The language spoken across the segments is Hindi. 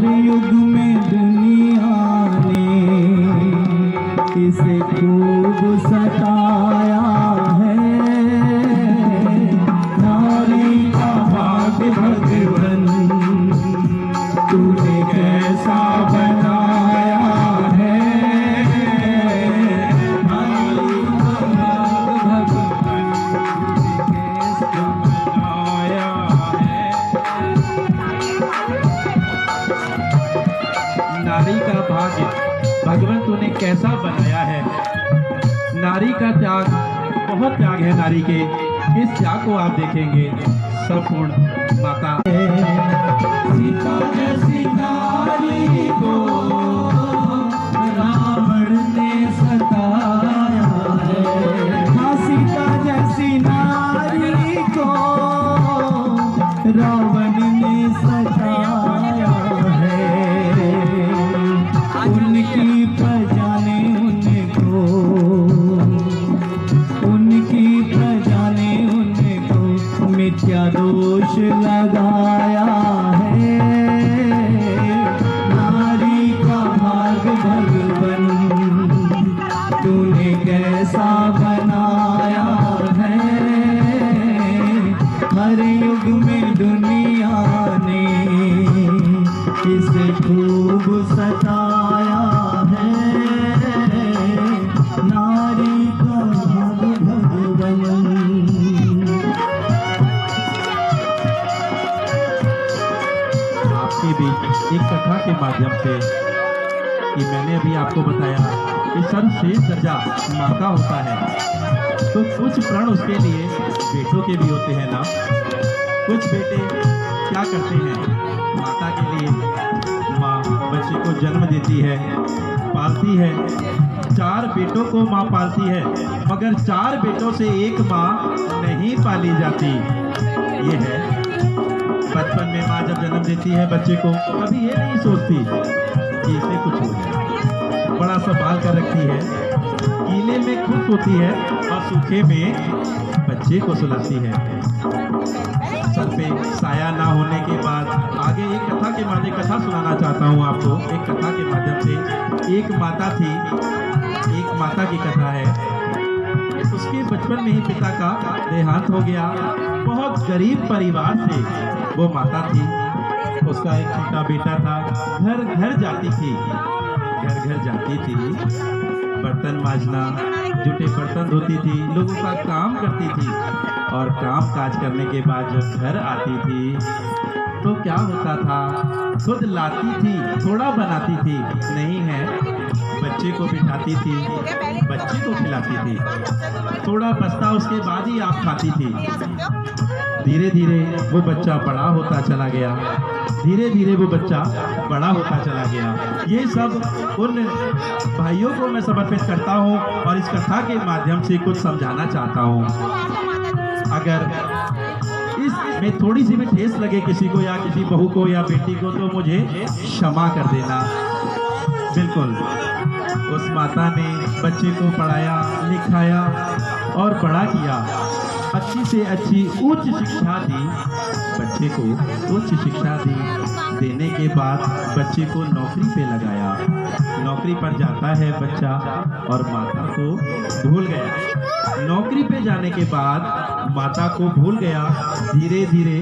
हर युग में दुनिया ने इसे खूब सताया है। नारी का भाग्य भगवन तूने कैसा बनाया है। नारी का भाग्य नारी का भाग्य भगवान तूने कैसा बनाया है। नारी का त्याग, बहुत त्याग है नारी के। इस त्याग को आप देखेंगे संपूर्ण माता सीता जैसी नारी को रावण ने सताया है। हाँ, सीता जैसी नारी को रावण ने सताया है। उनकी प्रजा ने उनको मिथ्या दोष लगाया है। नारी का भाग भगवन तूने कैसा बनाया है। हर युग में दुनिया ने इसे खूब सताया है। नारी का भाग भगवन। आपके बीच एक कथा के माध्यम से, कि मैंने अभी आपको बताया कि सर्वश्रेष्ठ दर्जा माँ का होता है, तो कुछ प्रण उसके लिए बेटों के भी होते हैं ना। कुछ बेटे क्या करते हैं, माता के लिए माँ बच्चे को जन्म देती है, पालती है। 4 बेटों को माँ पालती है, मगर 4 बेटों से एक माँ नहीं पाली जाती। ये है बचपन में माँ जब जन्म देती है बच्चे को, कभी ये नहीं सोचती कि इसे कुछ हो जाए, बड़ा संभाल कर रखती है। गीले में खुद सोती है और सूखे में बच्चे को सुलाती है। सर पे साया ना होने के बाद आगे एक कथा के माध्यम कथा सुनाना चाहता हूँ आपको। एक कथा के माध्यम से, एक माता थी, एक माता की कथा है। उसके बचपन में ही पिता का देहांत हो गया। बहुत गरीब परिवार से वो माता थी। उसका एक छोटा बेटा था। घर घर जाती थी, घर घर जाती थी, बर्तन मांजना, जूठे बर्तन धोती थी, लोगों का काम करती थी। और काम काज करने के बाद जब घर आती थी तो क्या होता था, खुद लाती थी, थोड़ा बनाती थी, नहीं है बच्चे को बिठाती थी, बच्चे को खिलाती थी। थोड़ा बचता उसके बाद ही आप खाती थी। धीरे धीरे वो बच्चा बड़ा होता चला गया, धीरे धीरे वो बच्चा बड़ा होता चला गया। ये सब उन भाइयों को मैं समर्पित करता हूँ और इस कथा के माध्यम से कुछ समझाना चाहता हूँ। अगर इसमें थोड़ी सी भी ठेस लगे किसी को, या किसी बहू को या बेटी को, तो मुझे क्षमा कर देना। बिल्कुल, उस माता ने बच्चे को पढ़ाया, लिखाया और बड़ा किया। अच्छी से अच्छी उच्च शिक्षा दी, बच्चे को उच्च शिक्षा दी। देने के बाद बच्चे को नौकरी पे लगाया। नौकरी पर जाता है बच्चा और माता को भूल गया। नौकरी पे जाने के बाद माता को भूल गया, धीरे धीरे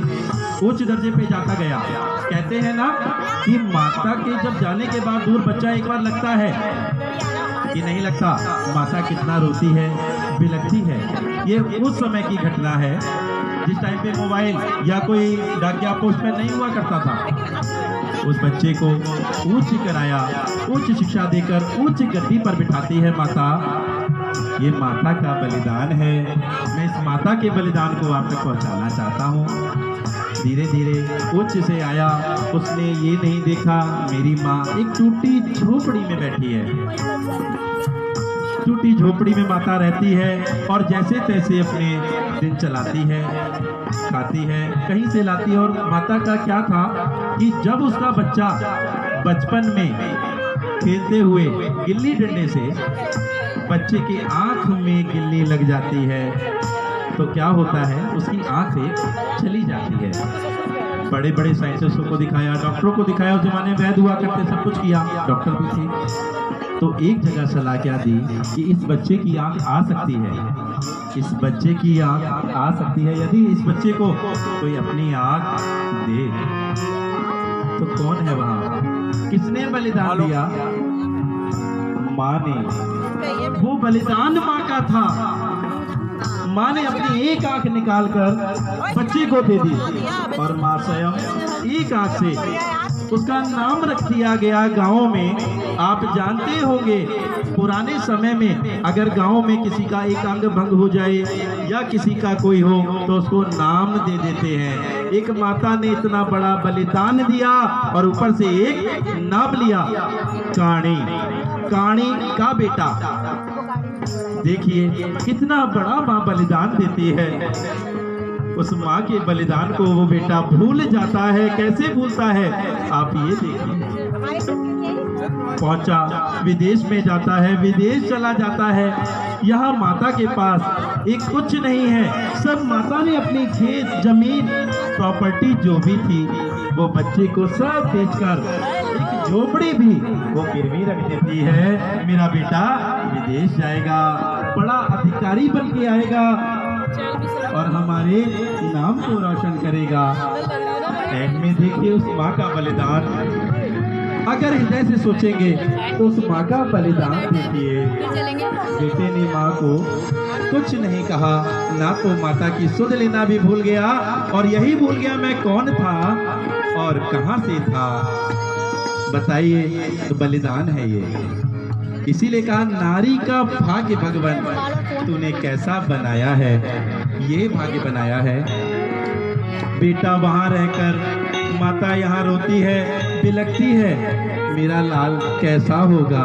उच्च दर्जे पे जाता गया। कहते हैं ना कि माता के जब जाने के बाद दूर बच्चा एक बार लगता है कि नहीं लगता, माता कितना रोती है, बिलखती है। ये उस समय की घटना है जिस टाइम पे मोबाइल या कोई डाकिया पोस्टमैन नहीं हुआ करता था। उस बच्चे को उच्च कराया, उच्च शिक्षा देकर उच्च गद्दी पर बिठाती है माता। ये माता का बलिदान है। मैं इस माता के बलिदान को आप तक पहुंचाना चाहता हूँ। धीरे धीरे उच्च से आया, उसने ये नहीं देखा मेरी माँ एक टूटी झोपड़ी में बैठी है। टूटी झोपड़ी में माता रहती है और जैसे तैसे अपने दिन चलाती है, खाती है, कहीं से लाती है। और माता का क्या था कि जब उसका बच्चा बचपन में खेलते हुए गिल्ली डंडे से बच्चे की आंख में गिल्ली लग जाती है तो क्या होता है, उसकी आंखें चली जाती है। बड़े बड़े साइंटिस्टों को दिखाया, डॉक्टरों को दिखाया, उस जमाने में वैद्य हुआ करते, सब कुछ किया, डॉक्टर भी थे। तो एक जगह सलाह क्या दी कि इस बच्चे की आंख आ सकती है, इस बच्चे की आंख आ सकती है, यदि इस बच्चे को कोई अपनी आंख दे तो कौन है वहां, किसने बलिदान दिया? माँ ने। वो बलिदान माँ का था। माँ ने अपनी एक आंख निकालकर बच्चे को दे दी और माँ स्वयं एक आंख से उसका नाम रख दिया गया गाँव में। आप जानते होंगे पुराने समय में अगर गांव में किसी का एक अंग भंग हो जाए या किसी का कोई हो तो उसको नाम दे देते हैं। एक माता ने इतना बड़ा बलिदान दिया और ऊपर से एक नाम लिया, काणी, काणी का बेटा। देखिए कितना बड़ा माँ बलिदान देती है। उस माँ के बलिदान को वो बेटा भूल जाता है। कैसे भूलता है आप ये देखिए। पहुंचा, विदेश में जाता है, विदेश चला जाता है। यहाँ माता के पास एक कुछ नहीं है, सब माता ने अपनी खेत जमीन प्रॉपर्टी जो भी थी वो बच्चे को सब बेचकर एक झोपड़ी भी वो गिरवी रख देती है। मेरा बेटा विदेश जाएगा, बड़ा अधिकारी बन के आएगा और हमारे नाम को रोशन करेगा। एंड में देखिए उस माँ का बलिदान, अगर हृदय से सोचेंगे तो उस माँ का बलिदान देखिए। बेटे ने माँ को कुछ नहीं कहा, ना तो माता की सुध लेना भी भूल गया और यही भूल गया मैं कौन था और कहाँ से था। बताइए, तो बलिदान है ये। इसीलिए कहा नारी का भाग्य भगवान तूने कैसा बनाया है, ये भाग्य बनाया है। बेटा वहां रहकर माता यहाँ रोती है, बिलखती है, मेरा लाल कैसा होगा,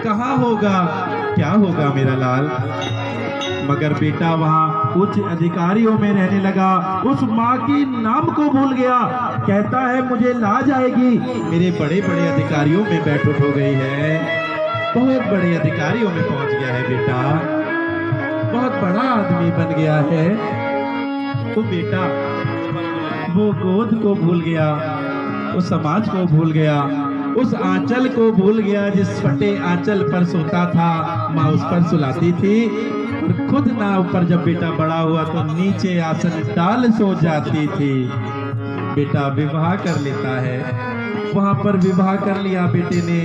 कहाँ होगा, क्या होगा मेरा लाल। मगर बेटा वहाँ उच्च अधिकारियों में रहने लगा, उस माँ की नाम को भूल गया। कहता है मुझे लाज आएगी, मेरे बड़े बड़े अधिकारियों में बैठ उठ हो गई है, बहुत बड़े अधिकारियों में पहुंच गया है बेटा, बहुत बड़ा आदमी बन गया है। तो बेटा वो गोद को भूल गया, उस समाज को भूल गया, उस आंचल को भूल गया जिस फटे आंचल पर सोता था, माँ उस पर सुलाती थी और खुद ना ऊपर। जब बेटा बड़ा हुआ तो नीचे आसन डाल सो जाती थी। बेटा विवाह कर लेता है, वहां पर विवाह कर लिया बेटे ने,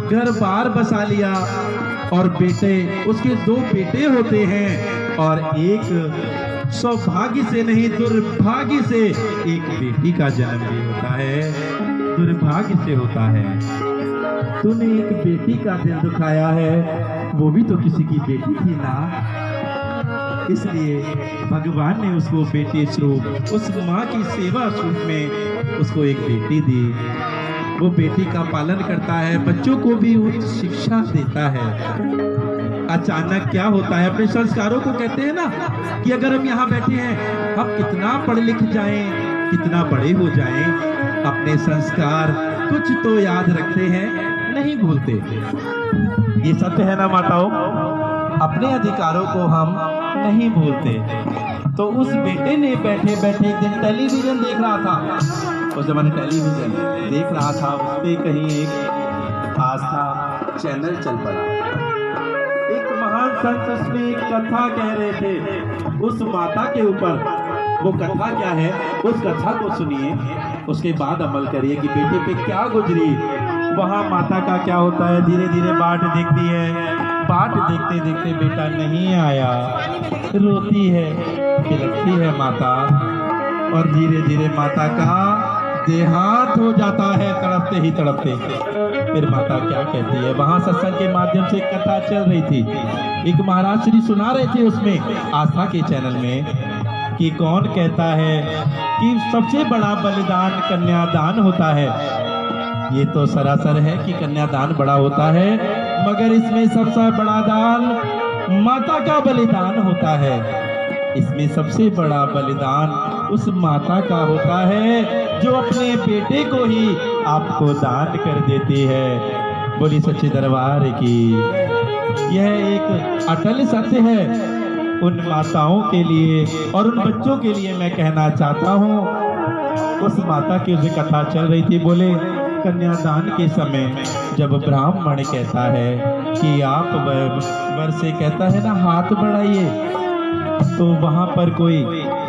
घर बार बसा लिया और बेटे उसके 2 बेटे होते हैं और एक सौभाग्य से नहीं दुर्भाग्य से एक बेटी का जन्म भी होता है, दुर्भाग्य से होता है। तूने एक बेटी का दिल दुखाया है, वो भी तो किसी की बेटी थी ना। इसलिए भगवान ने उसको बेटी स्वरूप, उस माँ की सेवा स्वरूप में उसको एक बेटी दी। वो बेटी का पालन करता है, बच्चों को भी उच्च शिक्षा देता है। अचानक क्या होता है, अपने संस्कारों को कहते हैं ना कि अगर हम यहाँ बैठे हैं, हम कितना पढ़ लिख जाएं, कितना बड़े हो जाएं, अपने संस्कार कुछ तो याद रखते हैं, नहीं भूलते। ये सत्य है ना माताओं, अपने अधिकारों को हम नहीं भूलते। तो उस बेटे ने बैठे बैठे एक दिन टेलीविजन देख रहा था, उस जमाने टेलीविजन देख रहा था, उस पे कहीं एक आस्था चैनल चल पड़ा। एक महान संत उसमें एक कथा कह रहे थे उस माता के ऊपर। वो कथा क्या है, उस कथा को सुनिए, उसके बाद अमल करिए कि बेटे पे क्या गुजरी। वहाँ माता का क्या होता है, धीरे धीरे बाट देखती है, बाट देखते देखते बेटा नहीं आया, रोती है, बिलखती है माता और धीरे धीरे माता का देहांत हो जाता है, तड़पते ही तड़पते। फिर माता क्या कहती है, वहां सत्संग के माध्यम से कथा चल रही थी, एक महाराज श्री सुना रहे थे उसमें आस्था के चैनल में कि कौन कहता है कि सबसे बड़ा बलिदान कन्यादान होता है। ये तो सरासर है कि कन्यादान बड़ा होता है, मगर इसमें सबसे बड़ा दान माता का बलिदान होता है। इसमें सबसे बड़ा बलिदान उस माता का होता है जो अपने बेटे को ही आपको दान कर देती है। बोली सच्चे दरबार की। यह एक अटल सत्य है उन माताओं के लिए और उन बच्चों के लिए मैं कहना चाहता हूँ उस माता की उस कथा चल रही थी। बोले कन्यादान के समय जब ब्राह्मण कहता है कि आप वर से कहता है ना हाथ बढ़ाइए, तो वहां पर कोई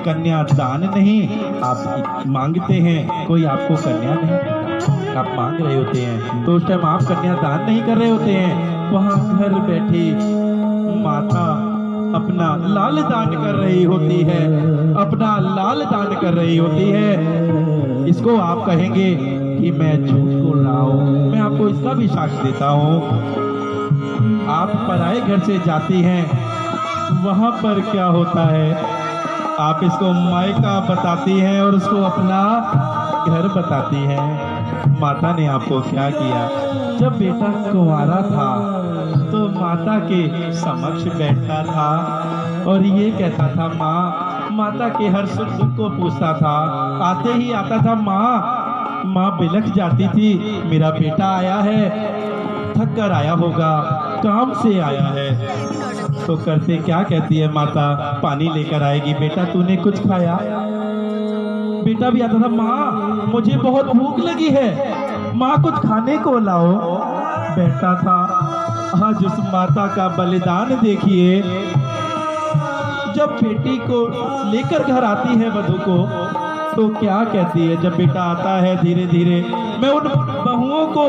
कन्यादान नहीं आप मांगते हैं, कोई आपको कन्या नहीं देता, आप मांग रहे होते हैं, तो उस टाइम आप कन्यादान नहीं कर रहे होते हैं। वहां घर बैठी माता अपना लाल दान कर रही होती है, अपना लाल दान कर रही होती है। इसको आप कहेंगे कि मैं झूठ बोल रहा हूं, मैं आपको इसका भी साक्ष्य देता हूं। आप पराए घर से जाती हैं, वहां पर क्या होता है, आप इसको मायका बताती हैं और उसको अपना घर बताती हैं। माता ने आपको क्या किया, जब बेटा कुंवारा था तो माता के समक्ष बैठा था और ये कहता था माँ, माता के हर सुख दुख को पूछता था। आते ही आता था माँ, माँ बिलख जाती थी, मेरा बेटा आया है, थक कर आया होगा, काम से आया है। तो करते क्या कहती है माता, पानी लेकर आएगी, बेटा तूने कुछ खाया? बेटा भी आता था, माँ मुझे बहुत भूख लगी है, माँ कुछ खाने को लाओ। बैठा था। आज उस माता का बलिदान देखिए, जब बेटी को लेकर घर आती है वधू को, तो क्या कहती है, जब बेटा आता है धीरे धीरे, मैं उन बहुओं को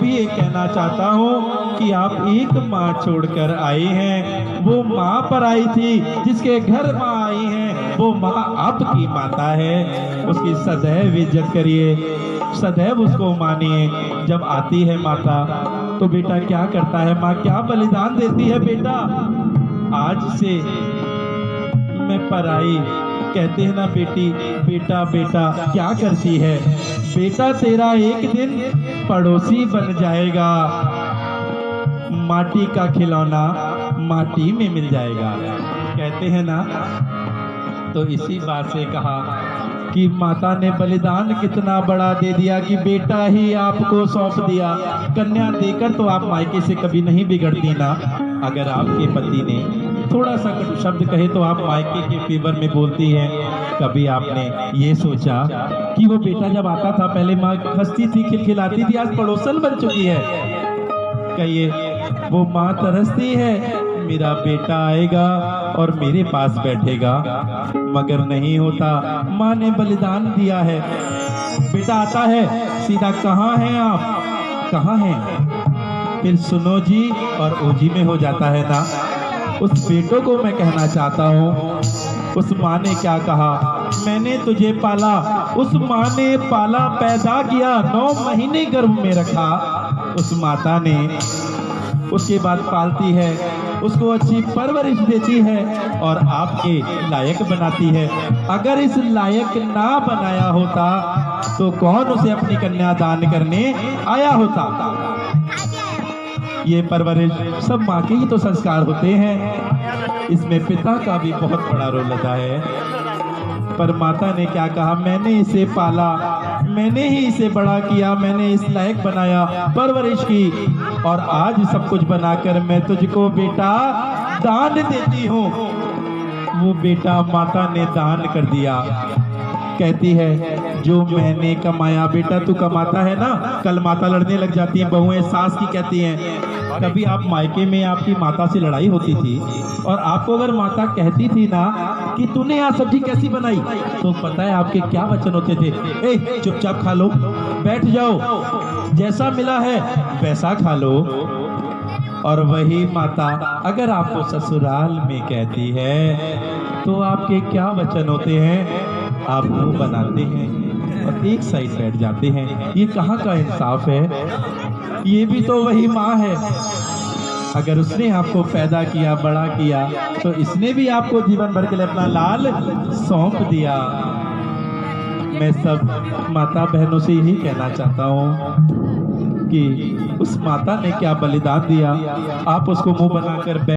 भी ये कहना चाहता हूँ कि आप एक माँ छोड़कर आई हैं, वो माँ पर आई थी, जिसके घर माँ आई है वो माँ आपकी माता है, उसकी सदैव इज्जत करिए, सदैव उसको मानिए। जब आती है माता तो बेटा क्या करता है, माँ क्या बलिदान देती है, बेटा आज से मैं पराई, कहते हैं ना बेटी, बेटा बेटा क्या करती है, बेटा तेरा एक दिन पड़ोसी बन जाएगा, माटी का खिलौना माटी में मिल जाएगा, कहते हैं ना। तो इसी बात से कहा कि माता ने बलिदान कितना बड़ा दे दिया कि बेटा ही आपको सौंप दिया। कन्या देकर तो आप मायके से कभी नहीं बिगड़ती ना। अगर आपके पति ने थोड़ा सा कटु शब्द कहे तो आप मायके के फेवर में बोलती हैं। कभी आपने ये सोचा कि वो बेटा जब आता था पहले माँ हंसती थी, खिलखिलाती थी, आज पड़ोसन बन चुकी है। कहिए वो माँ तरसती है, मेरा बेटा आएगा और मेरे पास बैठेगा, मगर नहीं होता। माँ ने बलिदान दिया है, बेटा आता है सीधा, कहाँ हैं आप, कहाँ हैं, फिर सुनो जी और ओजी में हो जाता है ना। उस बेटों को मैं कहना चाहता हूँ, उस माँ ने क्या कहा, मैंने तुझे पाला, उस माँ ने पाला पैदा किया, 9 महीने गर्भ में रखा उस माता ने, उसके बाद पालती है, उसको अच्छी परवरिश देती है और आपके लायक बनाती है। अगर इस लायक ना बनाया होता तो कौन उसे अपनी कन्या दान करने आया होता। ये परवरिश सब माँ के ही तो संस्कार होते हैं, इसमें पिता का भी बहुत बड़ा रोल होता है। पर माता ने क्या कहा, मैंने इसे पाला, मैंने ही इसे बड़ा किया, मैंने इस लायक बनाया, परवरिश की, और आज सब कुछ बनाकर मैं तुझको बेटा दान देती हूँ। वो बेटा माता ने दान कर दिया। कहती है जो मैंने कमाया, बेटा तू कमाता है ना। कल माता लड़ने लग जाती है, बहुएं सास की कहती हैं। कभी आप मायके में आपकी माता से लड़ाई होती थी और आपको अगर माता कहती थी ना कि तूने आज सब्जी कैसी बनाई, तो पता है आपके क्या वचन होते थे, ए चुपचाप खा लो, बैठ जाओ, जैसा मिला है वैसा खा लो। और वही माता अगर आपको ससुराल में कहती है तो आपके क्या वचन होते हैं, आप मुंह बनाते हैं और एक साइड बैठ जाते हैं। ये कहाँ का इंसाफ है, ये भी तो वही माँ है। अगर उसने आपको पैदा किया, बड़ा किया, तो इसने भी आपको जीवन भर के लिए अपना लाल सौंप दिया। मैं सब माता बहनों से यही कहना चाहता हूँ कि उस माता ने क्या बलिदान दिया, आप उसको मुंह बनाकर